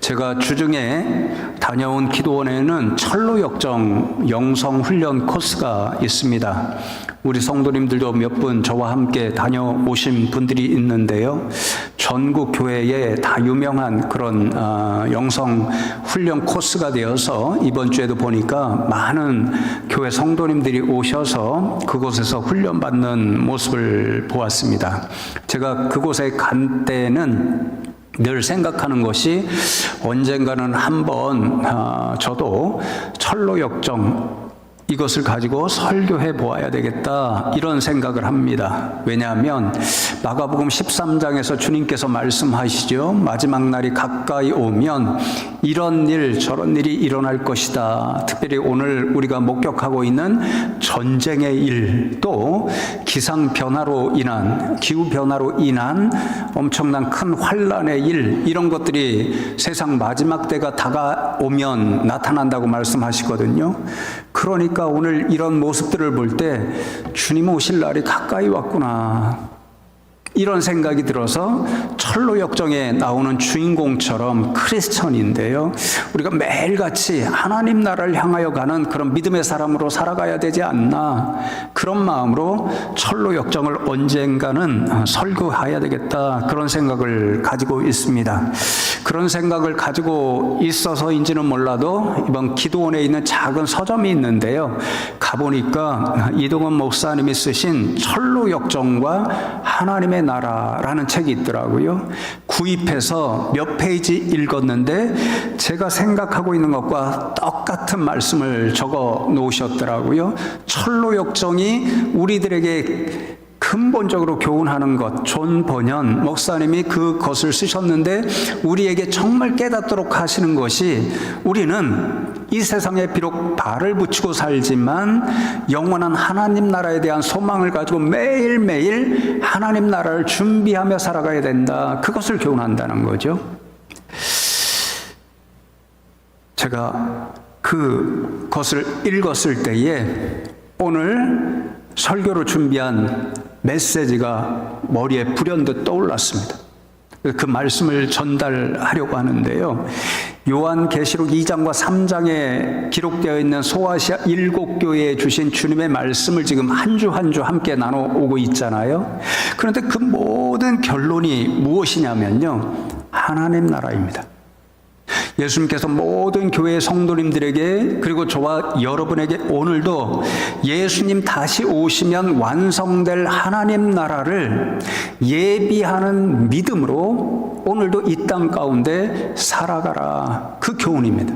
제가 주중에 다녀온 기도원에는 철로역정 영성훈련 코스가 있습니다. 우리 성도님들도 몇 분 저와 함께 다녀오신 분들이 있는데요. 전국 교회에 다 유명한 그런 영성훈련 코스가 되어서 이번 주에도 보니까 많은 교회 성도님들이 오셔서 그곳에서 훈련받는 모습을 보았습니다. 제가 그곳에 간 때는 늘 생각하는 것이 언젠가는 한번 저도 철로역정 이것을 가지고 설교해 보아야 되겠다 이런 생각을 합니다. 왜냐하면 마가복음 13장에서 주님께서 말씀하시죠. 마지막 날이 가까이 오면 이런 일 저런 일이 일어날 것이다. 특별히 오늘 우리가 목격하고 있는 전쟁의 일, 또 기상변화로 인한 기후변화로 인한 엄청난 큰 환란의 일, 이런 것들이 세상 마지막 때가 다가오면 나타난다고 말씀하시거든요. 그러니까 오늘 이런 모습들을 볼 때 주님 오실 날이 가까이 왔구나, 이런 생각이 들어서 철로역정에 나오는 주인공처럼 크리스천인데요, 우리가 매일같이 하나님 나라를 향하여 가는 그런 믿음의 사람으로 살아가야 되지 않나, 그런 마음으로 철로역정을 언젠가는 설교해야 되겠다, 그런 생각을 가지고 있습니다. 그런 생각을 가지고 있어서인지는 몰라도 이번 기도원에 있는 작은 서점이 있는데요, 가보니까 이동원 목사님이 쓰신 철로역정과 하나님의 나라라는 책이 있더라고요. 구입해서 몇 페이지 읽었는데 제가 생각하고 있는 것과 똑같은 말씀을 적어 놓으셨더라고요. 철로역정이 우리들에게 근본적으로 교훈하는 것, 존 번연 목사님이 그것을 쓰셨는데 우리에게 정말 깨닫도록 하시는 것이, 우리는 이 세상에 비록 발을 붙이고 살지만 영원한 하나님 나라에 대한 소망을 가지고 매일매일 하나님 나라를 준비하며 살아가야 된다, 그것을 교훈한다는 거죠. 제가 그것을 읽었을 때에 오늘 설교로 준비한 메시지가 머리에 불현듯 떠올랐습니다. 그 말씀을 전달하려고 하는데요, 요한계시록 2장과 3장에 기록되어 있는 소아시아 7교회에 주신 주님의 말씀을 지금 한 주 한 주 함께 나눠오고 있잖아요. 그런데 그 모든 결론이 무엇이냐면요, 하나님 나라입니다. 예수님께서 모든 교회 성도님들에게, 그리고 저와 여러분에게 오늘도 예수님 다시 오시면 완성될 하나님 나라를 예비하는 믿음으로 오늘도 이 땅 가운데 살아가라, 그 교훈입니다.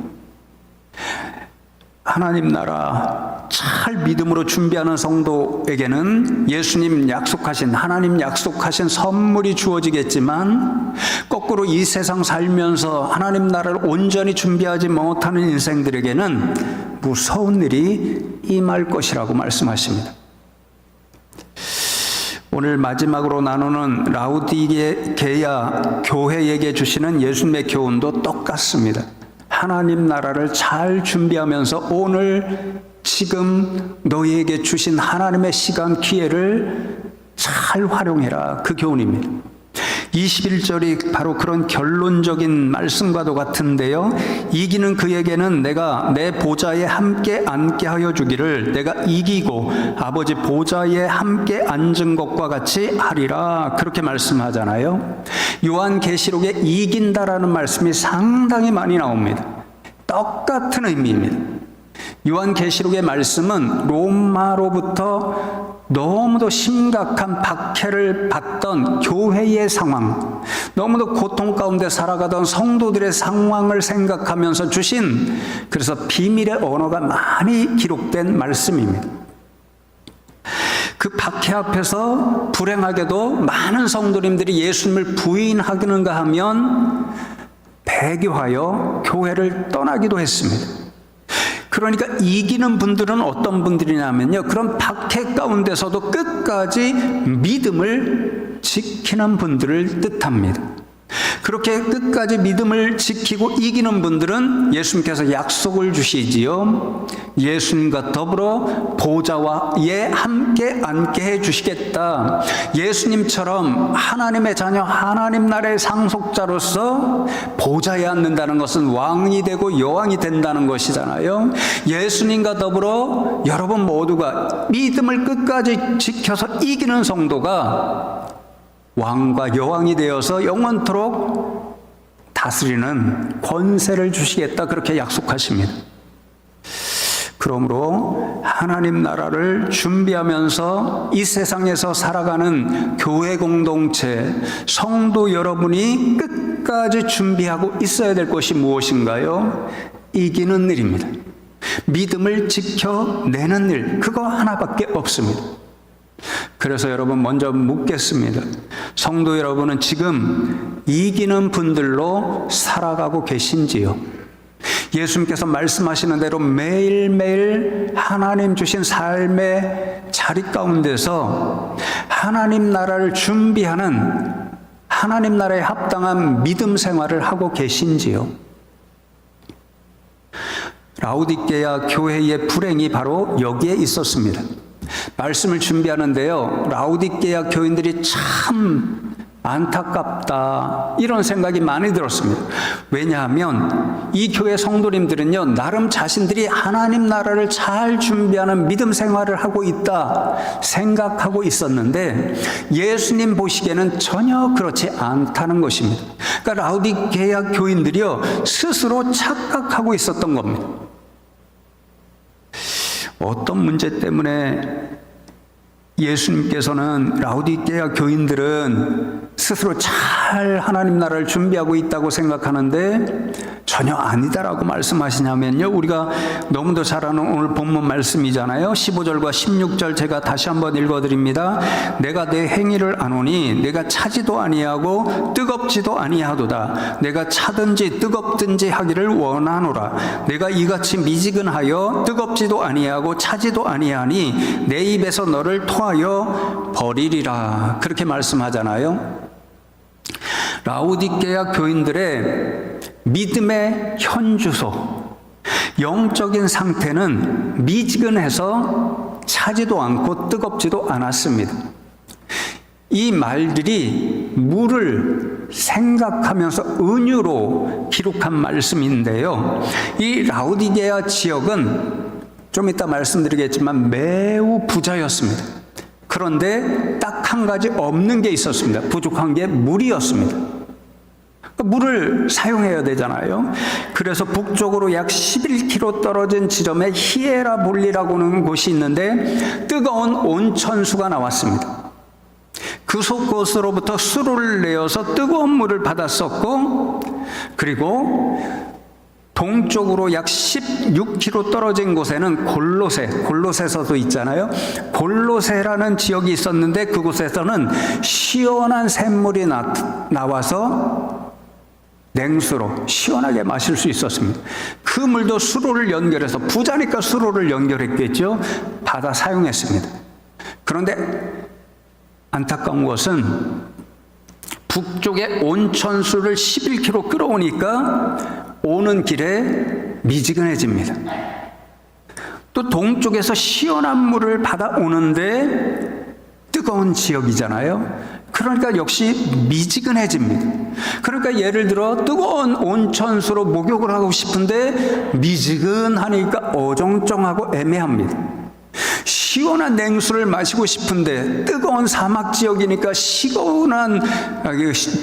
하나님 나라 잘 믿음으로 준비하는 성도에게는 예수님 약속하신, 하나님 약속하신 선물이 주어지겠지만, 거꾸로 이 세상 살면서 하나님 나라를 온전히 준비하지 못하는 인생들에게는 무서운 일이 임할 것이라고 말씀하십니다. 오늘 마지막으로 나누는 라우디게아 교회에게 주시는 예수님의 교훈도 똑같습니다. 하나님 나라를 잘 준비하면서 오늘 지금 너희에게 주신 하나님의 시간, 기회를 잘 활용해라, 그 교훈입니다. 21절이 바로 그런 결론적인 말씀과도 같은데요, 이기는 그에게는 내가 내 보좌에 함께 앉게 하여 주기를, 내가 이기고 아버지 보좌에 함께 앉은 것과 같이 하리라, 그렇게 말씀하잖아요. 요한계시록에 이긴다라는 말씀이 상당히 많이 나옵니다. 똑같은 의미입니다. 요한계시록의 말씀은 로마로부터 너무도 심각한 박해를 받던 교회의 상황, 너무도 고통 가운데 살아가던 성도들의 상황을 생각하면서 주신, 그래서 비밀의 언어가 많이 기록된 말씀입니다. 그 박해 앞에서 불행하게도 많은 성도님들이 예수님을 부인하는가 하면 배교하여 교회를 떠나기도 했습니다. 그러니까 이기는 분들은 어떤 분들이냐면요, 그런 박해 가운데서도 끝까지 믿음을 지키는 분들을 뜻합니다. 그렇게 끝까지 믿음을 지키고 이기는 분들은 예수님께서 약속을 주시지요. 예수님과 더불어 보좌에 함께 앉게 해주시겠다. 예수님처럼 하나님의 자녀, 하나님 나라의 상속자로서 보좌에 앉는다는 것은 왕이 되고 여왕이 된다는 것이잖아요. 예수님과 더불어 여러분 모두가 믿음을 끝까지 지켜서 이기는 성도가 왕과 여왕이 되어서 영원토록 다스리는 권세를 주시겠다, 그렇게 약속하십니다. 그러므로 하나님 나라를 준비하면서 이 세상에서 살아가는 교회 공동체, 성도 여러분이 끝까지 준비하고 있어야 될 것이 무엇인가요? 이기는 일입니다. 믿음을 지켜내는 일, 그거 하나밖에 없습니다. 그래서 여러분 먼저 묻겠습니다. 성도 여러분은 지금 이기는 분들로 살아가고 계신지요? 예수님께서 말씀하시는 대로 매일매일 하나님 주신 삶의 자리 가운데서 하나님 나라를 준비하는, 하나님 나라에 합당한 믿음 생활을 하고 계신지요? 라오디게아 교회의 불행이 바로 여기에 있었습니다. 말씀을 준비하는데요, 라오디게아 교인들이 참 안타깝다, 이런 생각이 많이 들었습니다. 왜냐하면 이 교회 성도님들은요, 나름 자신들이 하나님 나라를 잘 준비하는 믿음 생활을 하고 있다 생각하고 있었는데 예수님 보시기에는 전혀 그렇지 않다는 것입니다. 그러니까 라오디게아 교인들이요, 스스로 착각하고 있었던 겁니다. 어떤 문제 때문에 예수님께서는 라오디게아 교인들은 스스로 잘 하나님 나라를 준비하고 있다고 생각하는데 전혀 아니다라고 말씀하시냐면요, 우리가 너무도 잘 아는 오늘 본문 말씀이잖아요. 15절과 16절 제가 다시 한번 읽어드립니다. 내가 내 행위를 아노니 내가 차지도 아니하고 뜨겁지도 아니하도다. 내가 차든지 뜨겁든지 하기를 원하노라. 내가 이같이 미지근하여 뜨겁지도 아니하고 차지도 아니하니 내 입에서 너를 토하여 버리리라. 그렇게 말씀하잖아요. 라오디게아 교인들의 믿음의 현주소, 영적인 상태는 미지근해서 차지도 않고 뜨겁지도 않았습니다. 이 말들이 물을 생각하면서 은유로 기록한 말씀인데요, 이 라오디게아 지역은 좀 이따 말씀드리겠지만 매우 부자였습니다. 그런데 딱 한 가지 없는 게 있었습니다. 부족한 게 물이었습니다. 물을 사용해야 되잖아요. 그래서 북쪽으로 약 11km 떨어진 지점에 히에라볼리라고 하는 곳이 있는데 뜨거운 온천수가 나왔습니다. 그곳으로부터 수로를 내어서 뜨거운 물을 받았었고, 그리고 동쪽으로 약 16km 떨어진 곳에는 골로새서도 있잖아요. 골로새라는 지역이 있었는데 그곳에서는 시원한 샘물이 나와서 냉수로 시원하게 마실 수 있었습니다. 그 물도 수로를 연결해서, 부자니까 수로를 연결했겠죠. 받아 사용했습니다. 그런데 안타까운 것은 북쪽에 온천수를 11km 끌어오니까 오는 길에 미지근해집니다. 또 동쪽에서 시원한 물을 받아오는데 뜨거운 지역이잖아요. 그러니까 역시 미지근해집니다. 그러니까 예를 들어 뜨거운 온천수로 목욕을 하고 싶은데 미지근하니까 어정쩡하고 애매합니다. 시원한 냉수를 마시고 싶은데 뜨거운 사막 지역이니까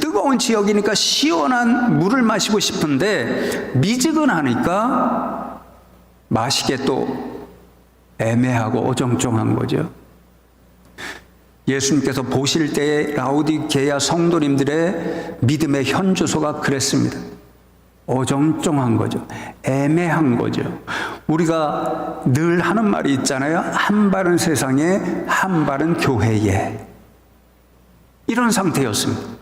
뜨거운 지역이니까 시원한 물을 마시고 싶은데 미지근하니까 마시기에 또 애매하고 어정쩡한 거죠. 예수님께서 보실 때의 라오디게아 성도님들의 믿음의 현주소가 그랬습니다. 어정쩡한 거죠. 애매한 거죠. 우리가 늘 하는 말이 있잖아요. 한 발은 세상에, 한 발은 교회에. 이런 상태였습니다.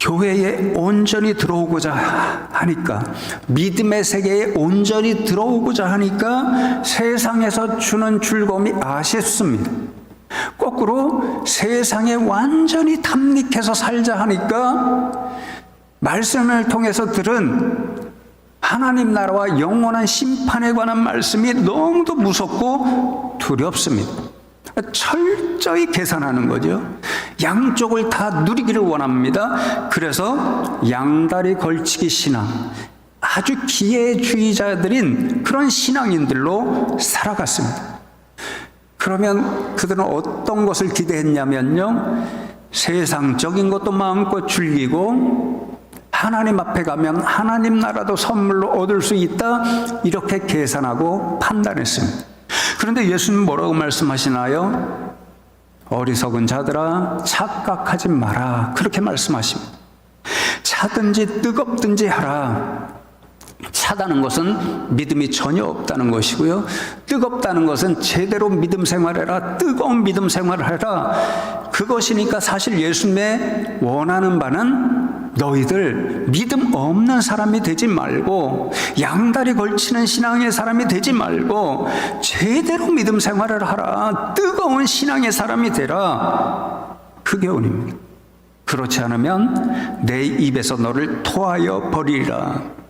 교회에 온전히 들어오고자 하니까, 믿음의 세계에 온전히 들어오고자 하니까 세상에서 주는 즐거움이 아쉽습니다. 거꾸로 세상에 완전히 탐닉해서 살자 하니까 말씀을 통해서 들은 하나님 나라와 영원한 심판에 관한 말씀이 너무도 무섭고 두렵습니다. 철저히 계산하는 거죠. 양쪽을 다 누리기를 원합니다. 그래서 양다리 걸치기 신앙, 아주 기회주의자들인 그런 신앙인들로 살아갔습니다. 그러면 그들은 어떤 것을 기대했냐면요, 세상적인 것도 마음껏 즐기고 하나님 앞에 가면 하나님 나라도 선물로 얻을 수 있다, 이렇게 계산하고 판단했습니다. 그런데 예수님 뭐라고 말씀하시나요? 어리석은 자들아 착각하지 마라, 그렇게 말씀하십니다. 차든지 뜨겁든지 하라. 차다는 것은 믿음이 전혀 없다는 것이고요, 뜨겁다는 것은 제대로 믿음 생활해라, 뜨거운 믿음 생활을 해라, 그것이니까 사실 예수님의 원하는 바는 너희들 믿음 없는 사람이 되지 말고 양다리 걸치는 신앙의 사람이 되지 말고 제대로 믿음 생활을 하라, 뜨거운 신앙의 사람이 되라, 그 교훈입니다. 그렇지 않으면 내 입에서 너를 토하여 버리리라.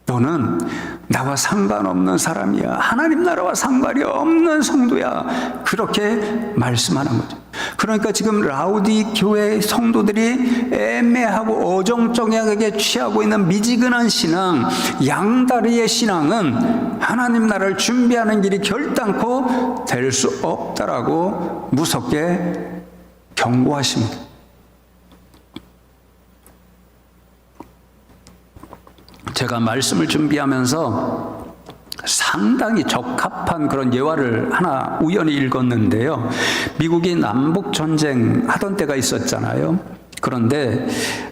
너는 나와 상관없는 사람이야, 하나님 나라와 상관이 없는 성도야, 그렇게 말씀하는 거죠. 그러니까 지금 라우디 교회 성도들이 애매하고 어정쩡하게 취하고 있는 미지근한 신앙, 양다리의 신앙은 하나님 나라를 준비하는 길이 결단코 될 수 없다라고 무섭게 경고하십니다. 제가 말씀을 준비하면서 상당히 적합한 그런 예화를 하나 우연히 읽었는데요. 미국이 남북전쟁 하던 때가 있었잖아요. 그런데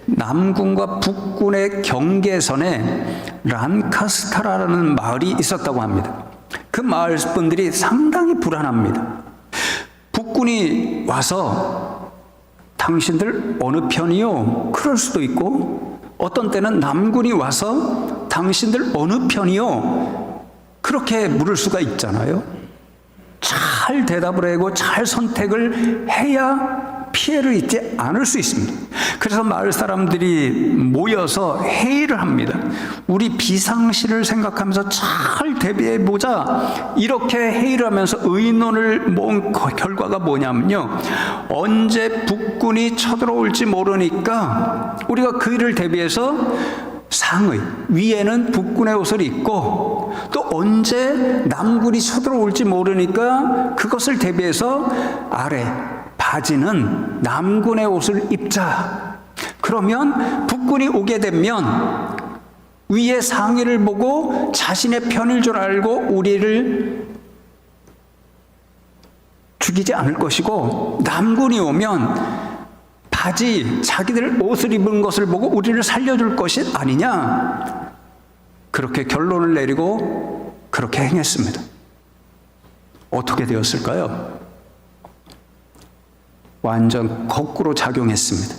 남군과 북군의 경계선에 란카스타라는 마을이 있었다고 합니다. 그 마을 분들이 상당히 불안합니다. 북군이 와서 당신들 어느 편이요? 그럴 수도 있고, 어떤 때는 남군이 와서 당신들 어느 편이요? 그렇게 물을 수가 있잖아요. 잘 대답을 하고 잘 선택을 해야 피해를 입지 않을 수 있습니다. 그래서 마을 사람들이 모여서 회의를 합니다. 우리 비상시를 생각하면서 잘 대비해보자, 이렇게 회의를 하면서 의논을 모은 결과가 뭐냐면요, 언제 북군이 쳐들어올지 모르니까 우리가 그 일을 대비해서 상의, 위에는 북군의 옷을 입고, 또 언제 남군이 쳐들어올지 모르니까 그것을 대비해서 아래 바지는 남군의 옷을 입자. 그러면 북군이 오게 되면 위에 상의를 보고 자신의 편일 줄 알고 우리를 죽이지 않을 것이고, 남군이 오면 바지, 자기들 옷을 입은 것을 보고 우리를 살려줄 것이 아니냐, 그렇게 결론을 내리고 그렇게 행했습니다. 어떻게 되었을까요? 완전 거꾸로 작용했습니다.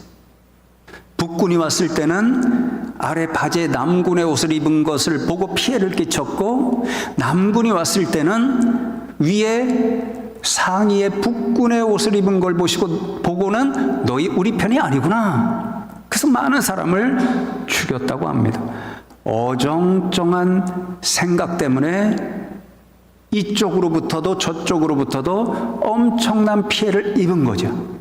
북군이 왔을 때는 아래 바지에 남군의 옷을 입은 것을 보고 피해를 끼쳤고, 남군이 왔을 때는 위에 상의에 북군의 옷을 입은 걸 보고는 너희 우리 편이 아니구나. 그래서 많은 사람을 죽였다고 합니다. 어정쩡한 생각 때문에 이쪽으로부터도 저쪽으로부터도 엄청난 피해를 입은 거죠.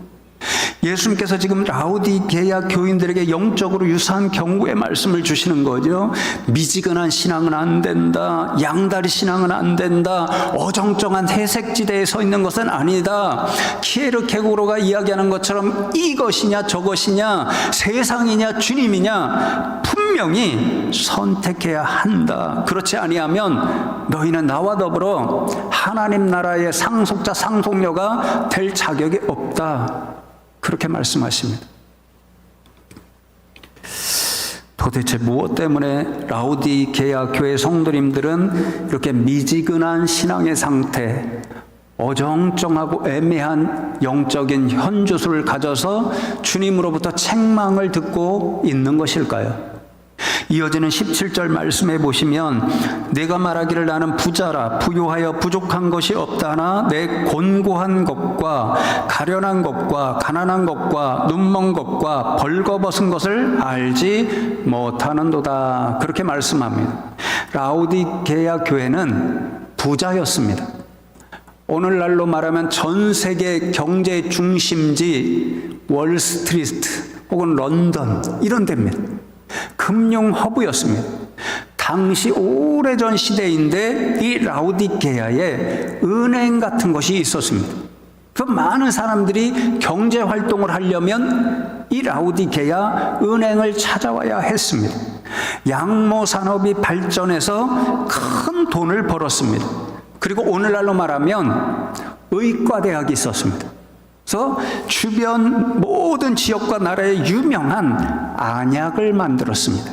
예수님께서 지금 라우디게아 교인들에게 영적으로 유사한 경고의 말씀을 주시는 거죠. 미지근한 신앙은 안 된다, 양다리 신앙은 안 된다, 어정쩡한 회색지대에 서 있는 것은 아니다. 키에르 케고로가 이야기하는 것처럼 이것이냐 저것이냐, 세상이냐 주님이냐 분명히 선택해야 한다. 그렇지 아니하면 너희는 나와 더불어 하나님 나라의 상속자 상속녀가 될 자격이 없다. 그렇게 말씀하십니다. 도대체 무엇 때문에 라우디게아 교회 성도님들은 이렇게 미지근한 신앙의 상태, 어정쩡하고 애매한 영적인 현주소를 가져서 주님으로부터 책망을 듣고 있는 것일까요? 이어지는 17절 말씀에 보시면 내가 말하기를 나는 부자라 부유하여 부족한 것이 없다나 내 곤고한 것과 가련한 것과 가난한 것과 눈먼 것과 벌거벗은 것을 알지 못하는도다. 그렇게 말씀합니다. 라오디게아 교회는 부자였습니다. 오늘날로 말하면 전 세계 경제 중심지 월스트리트 혹은 런던 이런 데입니다. 금융 허브였습니다. 당시 오래전 시대인데 이 라오디게아에 은행 같은 것이 있었습니다. 그 많은 사람들이 경제 활동을 하려면 이 라오디게아 은행을 찾아와야 했습니다. 양모 산업이 발전해서 큰 돈을 벌었습니다. 그리고 오늘날로 말하면 의과대학이 있었습니다. 그래서 주변 모든 지역과 나라에 유명한 안약을 만들었습니다.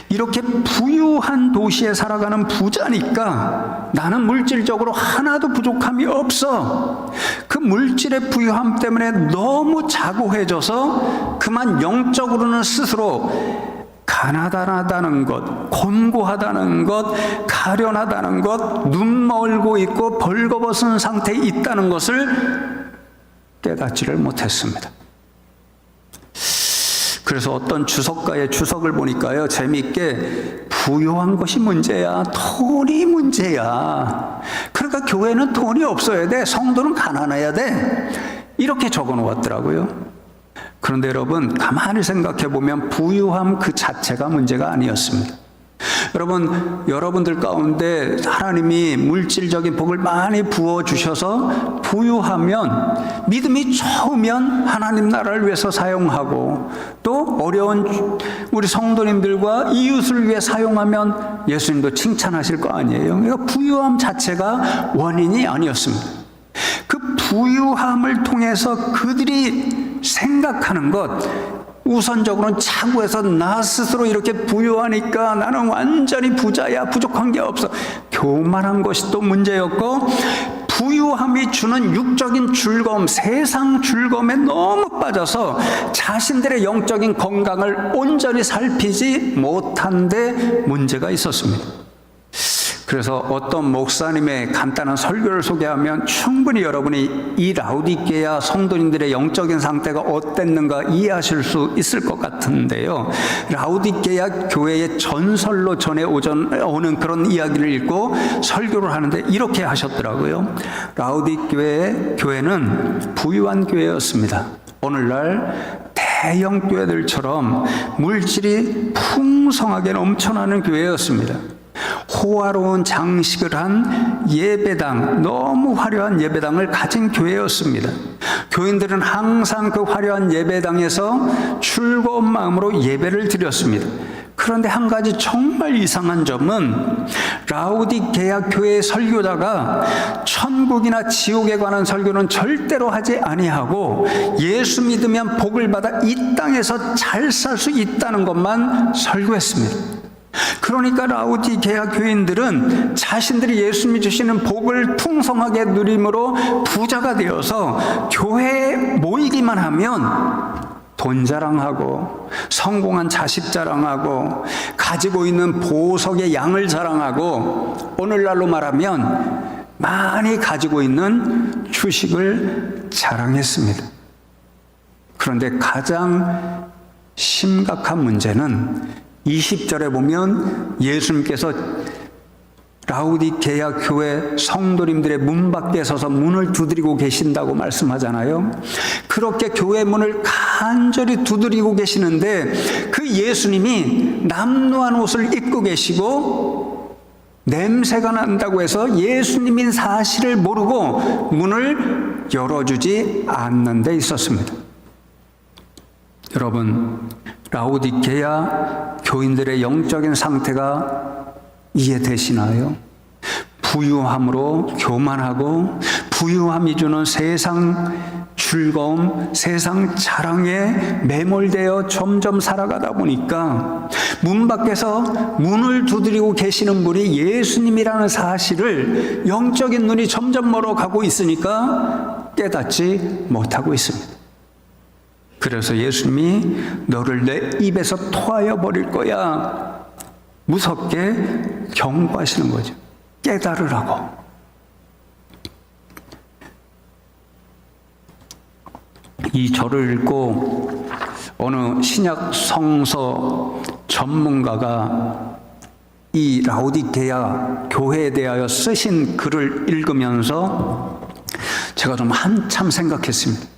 이렇게 부유한 도시에 살아가는 부자니까 나는 물질적으로 하나도 부족함이 없어. 그 물질의 부유함 때문에 너무 자고해져서 그만 영적으로는 스스로 가난하다는 것, 곤고하다는 것, 가련하다는 것, 눈 멀고 있고 벌거벗은 상태에 있다는 것을 깨닫지를 못했습니다. 그래서 어떤 주석가의 주석을 보니까요, 재미있게 부유한 것이 문제야, 돈이 문제야. 그러니까 교회는 돈이 없어야 돼, 성도는 가난해야 돼, 이렇게 적어 놓았더라고요. 그런데 여러분, 가만히 생각해 보면 부유함 그 자체가 문제가 아니었습니다. 여러분들 가운데 하나님이 물질적인 복을 많이 부어주셔서 부유하면, 믿음이 좋으면 하나님 나라를 위해서 사용하고, 또 어려운 우리 성도님들과 이웃을 위해 사용하면 예수님도 칭찬하실 거 아니에요. 그러니까 부유함 자체가 원인이 아니었습니다. 그 부유함을 통해서 그들이 생각하는 것, 우선적으로는 차고해서 나 스스로 이렇게 부유하니까 나는 완전히 부자야, 부족한 게 없어, 교만한 것이 또 문제였고, 부유함이 주는 육적인 즐거움, 세상 즐거움에 너무 빠져서 자신들의 영적인 건강을 온전히 살피지 못한 데 문제가 있었습니다. 그래서 어떤 목사님의 간단한 설교를 소개하면 충분히 여러분이 이 라오디게아 성도님들의 영적인 상태가 어땠는가 이해하실 수 있을 것 같은데요. 라오디게아 교회의 전설로 전해오는 그런 이야기를 읽고 설교를 하는데 이렇게 하셨더라고요. 라오디게아 교회는 부유한 교회였습니다. 오늘날 대형 교회들처럼 물질이 풍성하게 넘쳐나는 교회였습니다. 호화로운 장식을 한 예배당, 너무 화려한 예배당을 가진 교회였습니다. 교인들은 항상 그 화려한 예배당에서 즐거운 마음으로 예배를 드렸습니다. 그런데 한 가지 정말 이상한 점은 라오디게아 교회의 설교자가 천국이나 지옥에 관한 설교는 절대로 하지 아니하고 예수 믿으면 복을 받아 이 땅에서 잘 살 수 있다는 것만 설교했습니다. 그러니까 라오디게아 교인들은 자신들이 예수님이 주시는 복을 풍성하게 누림으로 부자가 되어서 교회에 모이기만 하면 돈 자랑하고 성공한 자식 자랑하고 가지고 있는 보석의 양을 자랑하고, 오늘날로 말하면 많이 가지고 있는 주식을 자랑했습니다. 그런데 가장 심각한 문제는 20절에 보면 예수님께서 라오디게아 교회 성도님들의 문 밖에 서서 문을 두드리고 계신다고 말씀하잖아요. 그렇게 교회 문을 간절히 두드리고 계시는데 그 예수님이 남루한 옷을 입고 계시고 냄새가 난다고 해서 예수님인 사실을 모르고 문을 열어주지 않는 데 있었습니다. 여러분, 라오디게아 교인들의 영적인 상태가 이해되시나요? 부유함으로 교만하고 부유함이 주는 세상 즐거움, 세상 자랑에 매몰되어 점점 살아가다 보니까 문 밖에서 문을 두드리고 계시는 분이 예수님이라는 사실을 영적인 눈이 점점 멀어가고 있으니까 깨닫지 못하고 있습니다. 그래서 예수님이 너를 내 입에서 토하여 버릴 거야. 무섭게 경고하시는 거죠. 깨달으라고. 이 절을 읽고 어느 신약 성서 전문가가 이 라오디게아 교회에 대하여 쓰신 글을 읽으면서 제가 좀 한참 생각했습니다.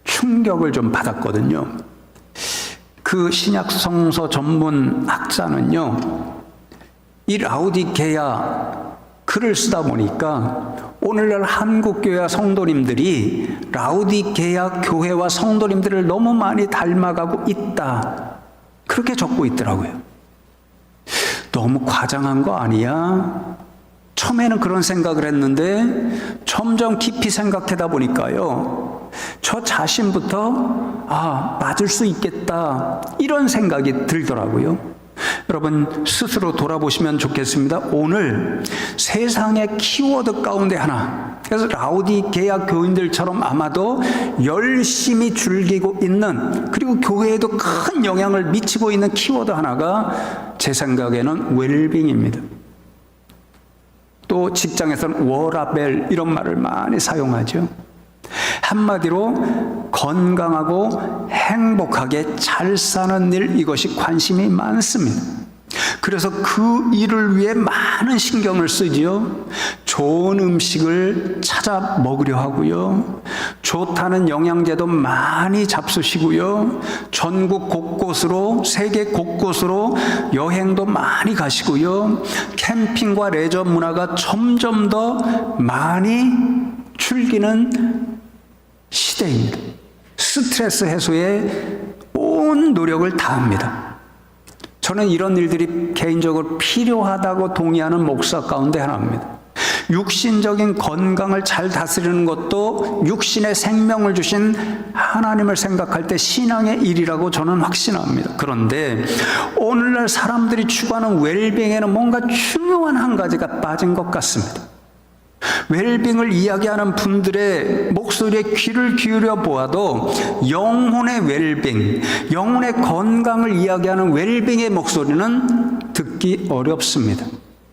충격을 좀 받았거든요. 그 신약 성서 전문 학자는요, 이 라오디게아 글을 쓰다 보니까 오늘날 한국교회와 성도님들이 라오디게아 교회와 성도님들을 너무 많이 닮아가고 있다, 그렇게 적고 있더라고요. 너무 과장한 거 아니야? 처음에는 그런 생각을 했는데 점점 깊이 생각하다 보니까요, 저 자신부터 맞을 수 있겠다, 이런 생각이 들더라고요. 여러분 스스로 돌아보시면 좋겠습니다. 오늘 세상의 키워드 가운데 하나, 그래서 라오디게아 교인들처럼 아마도 열심히 즐기고 있는, 그리고 교회에도 큰 영향을 미치고 있는 키워드 하나가 제 생각에는 웰빙입니다. 또 직장에서는 워라벨, 이런 말을 많이 사용하죠. 한마디로 건강하고 행복하게 잘 사는 일, 이것이 관심이 많습니다. 그래서 그 일을 위해 많은 신경을 쓰지요. 좋은 음식을 찾아 먹으려 하고요, 좋다는 영양제도 많이 잡수시고요, 전국 곳곳으로, 세계 곳곳으로 여행도 많이 가시고요, 캠핑과 레저 문화가 점점 더 많이 즐기는 시대입니다. 스트레스 해소에 온 노력을 다합니다. 저는 이런 일들이 개인적으로 필요하다고 동의하는 목사 가운데 하나입니다. 육신적인 건강을 잘 다스리는 것도 육신의 생명을 주신 하나님을 생각할 때 신앙의 일이라고 저는 확신합니다. 그런데 오늘날 사람들이 추구하는 웰빙에는 뭔가 중요한 한 가지가 빠진 것 같습니다. 웰빙을 이야기하는 분들의 목소리에 귀를 기울여 보아도 영혼의 웰빙, 영혼의 건강을 이야기하는 웰빙의 목소리는 듣기 어렵습니다.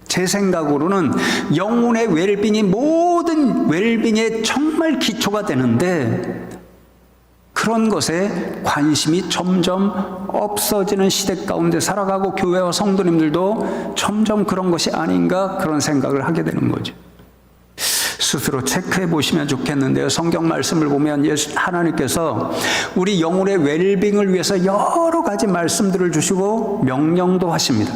제 생각으로는 영혼의 웰빙이 모든 웰빙의 정말 기초가 되는데, 그런 것에 관심이 점점 없어지는 시대 가운데 살아가고 교회와 성도님들도 점점 그런 것이 아닌가, 그런 생각을 하게 되는 거죠. 스스로 체크해 보시면 좋겠는데요. 성경 말씀을 보면 하나님께서 우리 영혼의 웰빙을 위해서 여러 가지 말씀들을 주시고 명령도 하십니다.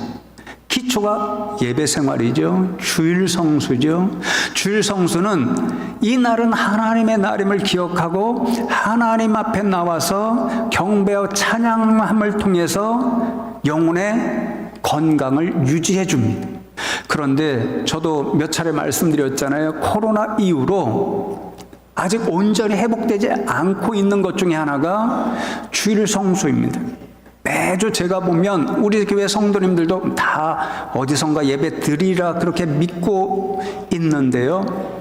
기초가 예배 생활이죠. 주일 성수죠. 주일 성수는 이 날은 하나님의 날임을 기억하고 하나님 앞에 나와서 경배와 찬양함을 통해서 영혼의 건강을 유지해 줍니다. 그런데 저도 몇 차례 말씀드렸잖아요. 코로나 이후로 아직 온전히 회복되지 않고 있는 것 중에 하나가 주일 성수입니다. 매주 제가 보면 우리 교회 성도님들도 다 어디선가 예배 드리라 그렇게 믿고 있는데요,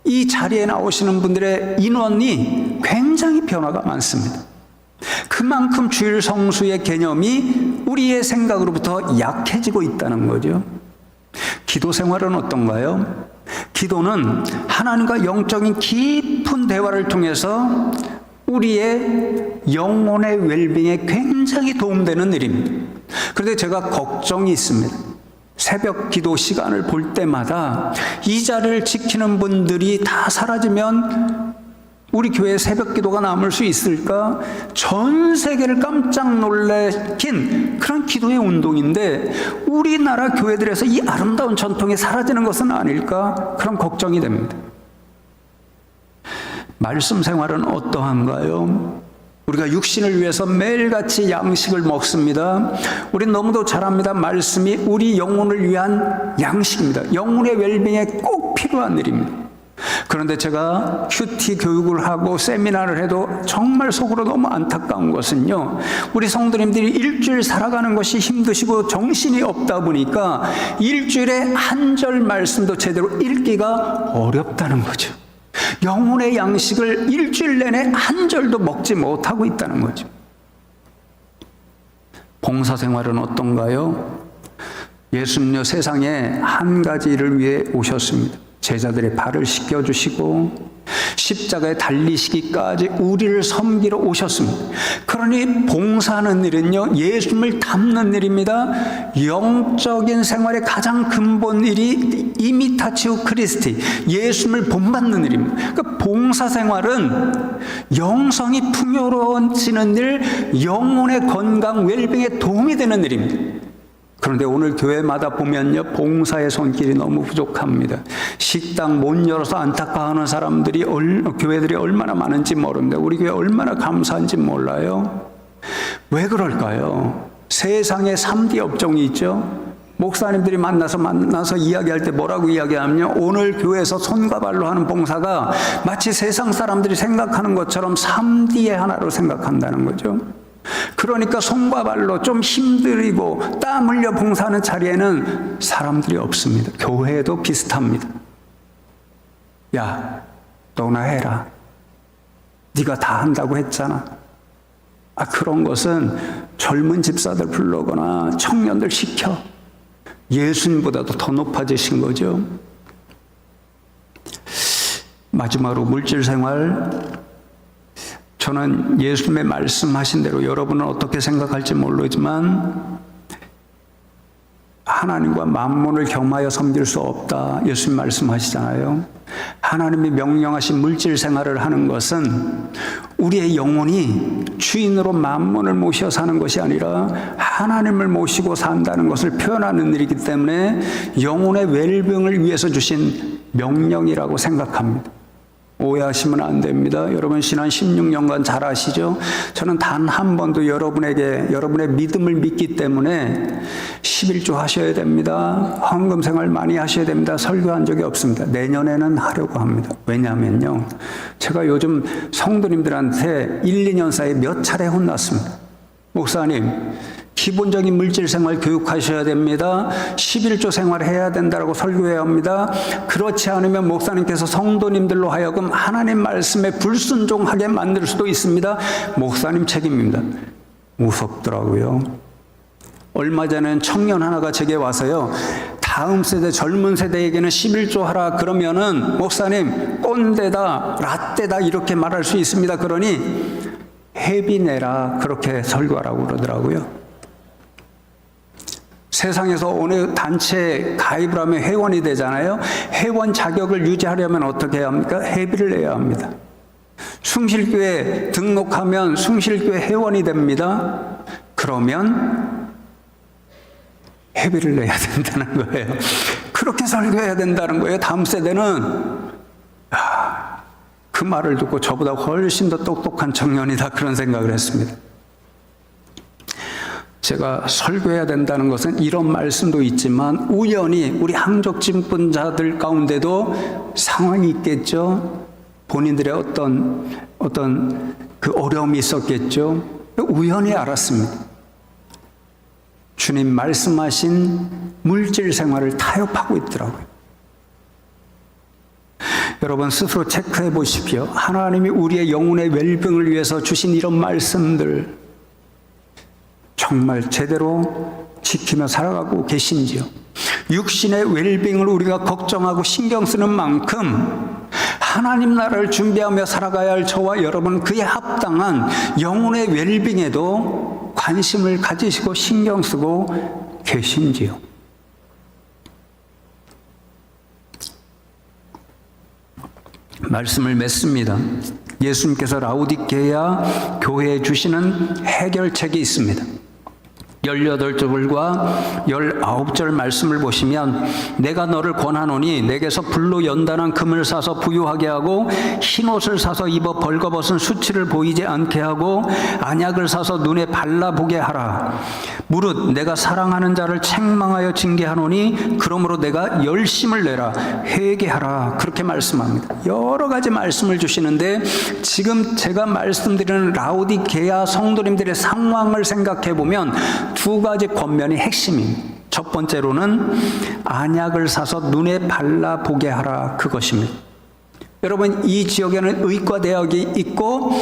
이 자리에 나오시는 분들의 인원이 굉장히 변화가 많습니다. 그만큼 주일 성수의 개념이 우리의 생각으로부터 약해지고 있다는 거죠. 기도 생활은 어떤가요? 기도는 하나님과 영적인 깊은 대화를 통해서 우리의 영혼의 웰빙에 굉장히 도움되는 일입니다. 그런데 제가 걱정이 있습니다. 새벽 기도 시간을 볼 때마다 이 자리를 지키는 분들이 다 사라지면 우리 교회에 새벽 기도가 남을 수 있을까? 전 세계를 깜짝 놀래킨 그런 기도의 운동인데 우리나라 교회들에서 이 아름다운 전통이 사라지는 것은 아닐까? 그런 걱정이 됩니다. 말씀 생활은 어떠한가요? 우리가 육신을 위해서 매일같이 양식을 먹습니다. 우린 너무도 잘 압니다. 말씀이 우리 영혼을 위한 양식입니다. 영혼의 웰빙에 꼭 필요한 일입니다. 그런데 제가 큐티 교육을 하고 세미나를 해도 정말 속으로 너무 안타까운 것은요, 우리 성도님들이 일주일 살아가는 것이 힘드시고 정신이 없다 보니까 일주일에 한 절 말씀도 제대로 읽기가 어렵다는 거죠. 영혼의 양식을 일주일 내내 한 절도 먹지 못하고 있다는 거죠. 봉사생활은 어떤가요? 예수님요 세상에 한 가지 일을 위해 오셨습니다. 제자들의 발을 씻겨주시고 십자가에 달리시기까지 우리를 섬기러 오셨습니다. 그러니 봉사하는 일은요, 예수님을 닮는 일입니다. 영적인 생활의 가장 근본 일이 이미타치오 크리스티, 예수님을 본받는 일입니다. 그러니까 봉사생활은 영성이 풍요로워지는 일, 영혼의 건강, 웰빙에 도움이 되는 일입니다. 그런데 오늘 교회마다 보면요, 봉사의 손길이 너무 부족합니다. 식당 못 열어서 안타까워하는 사람들이, 교회들이 얼마나 많은지 모릅니다. 우리 교회 얼마나 감사한지 몰라요. 왜 그럴까요? 세상에 3D 업종이 있죠. 목사님들이 만나서 이야기할 때 뭐라고 이야기하면요, 오늘 교회에서 손과 발로 하는 봉사가 마치 세상 사람들이 생각하는 것처럼 3D의 하나로 생각한다는 거죠. 그러니까 손과 발로 좀 힘들이고 땀 흘려 봉사하는 자리에는 사람들이 없습니다. 교회도 비슷합니다. 야, 너나 해라. 네가 다 한다고 했잖아. 그런 것은 젊은 집사들 불러거나 청년들 시켜. 예수님보다도 더 높아지신 거죠. 마지막으로 물질생활. 저는 예수님의 말씀하신 대로, 여러분은 어떻게 생각할지 모르지만 하나님과 만몬을 겸하여 섬길 수 없다. 예수님 말씀하시잖아요. 하나님이 명령하신 물질 생활을 하는 것은 우리의 영혼이 주인으로 만몬을 모셔 사는 것이 아니라 하나님을 모시고 산다는 것을 표현하는 일이기 때문에 영혼의 웰빙을 위해서 주신 명령이라고 생각합니다. 오해하시면 안 됩니다. 여러분 신앙 16년간 잘 아시죠? 저는 단 한 번도 여러분의 믿음을 믿기 때문에 11조 하셔야 됩니다. 헌금 생활 많이 하셔야 됩니다. 설교한 적이 없습니다. 내년에는 하려고 합니다. 왜냐하면요, 제가 요즘 성도님들한테 1, 2년 사이에 몇 차례 혼났습니다. 목사님, 기본적인 물질 생활 교육하셔야 됩니다. 11조 생활해야 된다고 설교해야 합니다. 그렇지 않으면 목사님께서 성도님들로 하여금 하나님 말씀에 불순종하게 만들 수도 있습니다. 목사님 책임입니다. 무섭더라고요. 얼마 전에 청년 하나가 제게 와서요, 다음 세대, 젊은 세대에게는 11조 하라 그러면은 목사님 꼰대다, 라떼다 이렇게 말할 수 있습니다. 그러니 회비 내라 그렇게 설교하라고 그러더라고요. 세상에서 어느 단체에 가입을 하면 회원이 되잖아요. 회원 자격을 유지하려면 어떻게 해야 합니까? 회비를 내야 합니다. 숭실교회 등록하면 숭실교회 회원이 됩니다. 그러면 회비를 내야 된다는 거예요. 그렇게 설교해야 된다는 거예요. 다음 세대는 그 말을 듣고 저보다 훨씬 더 똑똑한 청년이다 그런 생각을 했습니다. 제가 설교해야 된다는 것은 이런 말씀도 있지만 우연히 우리 항족 집권자들 가운데도 상황이 있겠죠. 본인들의 어떤 그 어려움이 있었겠죠. 우연히 알았습니다. 주님 말씀하신 물질 생활을 타협하고 있더라고요. 여러분 스스로 체크해 보십시오. 하나님이 우리의 영혼의 웰빙을 위해서 주신 이런 말씀들 정말 제대로 지키며 살아가고 계신지요? 육신의 웰빙을 우리가 걱정하고 신경 쓰는 만큼 하나님 나라를 준비하며 살아가야 할 저와 여러분, 그에 합당한 영혼의 웰빙에도 관심을 가지시고 신경 쓰고 계신지요? 말씀을 맺습니다. 예수님께서 라오디게아 교회에 주시는 해결책이 있습니다. 18절과 19절 말씀을 보시면 내가 너를 권하노니 내게서 불로 연단한 금을 사서 부유하게 하고 흰옷을 사서 입어 벌거벗은 수치를 보이지 않게 하고 안약을 사서 눈에 발라보게 하라. 무릇 내가 사랑하는 자를 책망하여 징계하노니 그러므로 내가 열심을 내라 회개하라. 그렇게 말씀합니다. 여러 가지 말씀을 주시는데 지금 제가 말씀드리는 라오디게아 성도님들의 상황을 생각해 보면 두 가지 권면이 핵심입니다. 첫 번째로는 안약을 사서 눈에 발라보게 하라, 그것입니다. 여러분, 이 지역에는 의과대학이 있고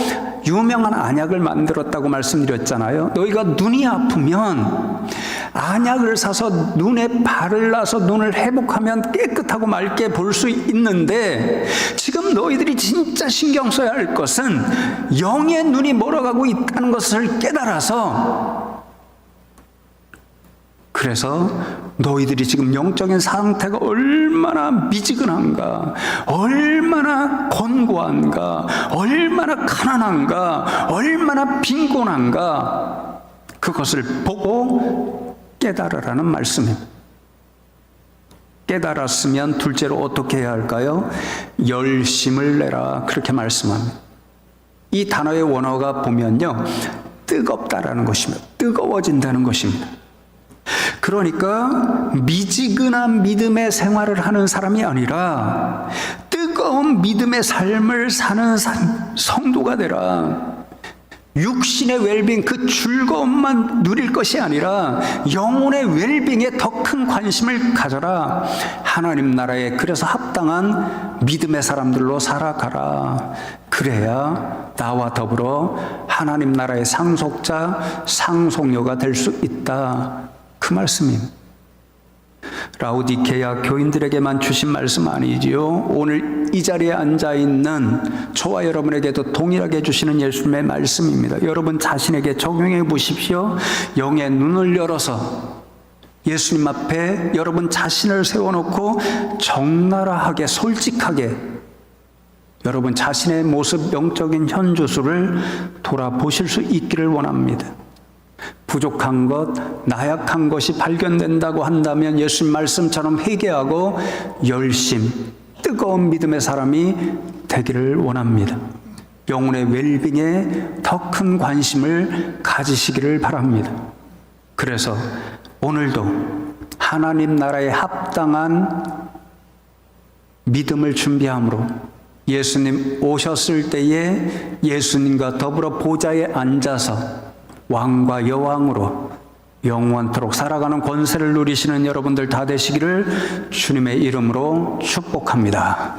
유명한 안약을 만들었다고 말씀드렸잖아요. 너희가 눈이 아프면 안약을 사서 눈에 바르라서 눈을 회복하면 깨끗하고 맑게 볼 수 있는데, 지금 너희들이 진짜 신경 써야 할 것은 영의 눈이 멀어가고 있다는 것을 깨달아서, 그래서 너희들이 지금 영적인 상태가 얼마나 미지근한가, 얼마나 곤고한가, 얼마나 가난한가, 얼마나 빈곤한가, 그것을 보고 깨달으라는 말씀입니다. 깨달았으면 둘째로 어떻게 해야 할까요? 열심을 내라, 그렇게 말씀합니다. 이 단어의 원어가 보면요, 뜨겁다라는 것입니다. 뜨거워진다는 것입니다. 그러니까 미지근한 믿음의 생활을 하는 사람이 아니라 뜨거운 믿음의 삶을 사는 성도가 되라. 육신의 웰빙, 그 즐거움만 누릴 것이 아니라 영혼의 웰빙에 더 큰 관심을 가져라. 하나님 나라에 그래서 합당한 믿음의 사람들로 살아가라. 그래야 나와 더불어 하나님 나라의 상속자, 상속녀가 될 수 있다, 그 말씀입니다. 라오디게아 교인들에게만 주신 말씀 아니지요. 오늘 이 자리에 앉아있는 저와 여러분에게도 동일하게 주시는 예수님의 말씀입니다. 여러분 자신에게 적용해 보십시오. 영의 눈을 열어서 예수님 앞에 여러분 자신을 세워놓고 적나라하게, 솔직하게 여러분 자신의 모습, 영적인 현주소를 돌아보실 수 있기를 원합니다. 부족한 것, 나약한 것이 발견된다고 한다면 예수님 말씀처럼 회개하고 열심, 뜨거운 믿음의 사람이 되기를 원합니다. 영혼의 웰빙에 더 큰 관심을 가지시기를 바랍니다. 그래서 오늘도 하나님 나라에 합당한 믿음을 준비함으로 예수님 오셨을 때에 예수님과 더불어 보좌에 앉아서 왕과 여왕으로 영원토록 살아가는 권세를 누리시는 여러분들 다 되시기를 주님의 이름으로 축복합니다.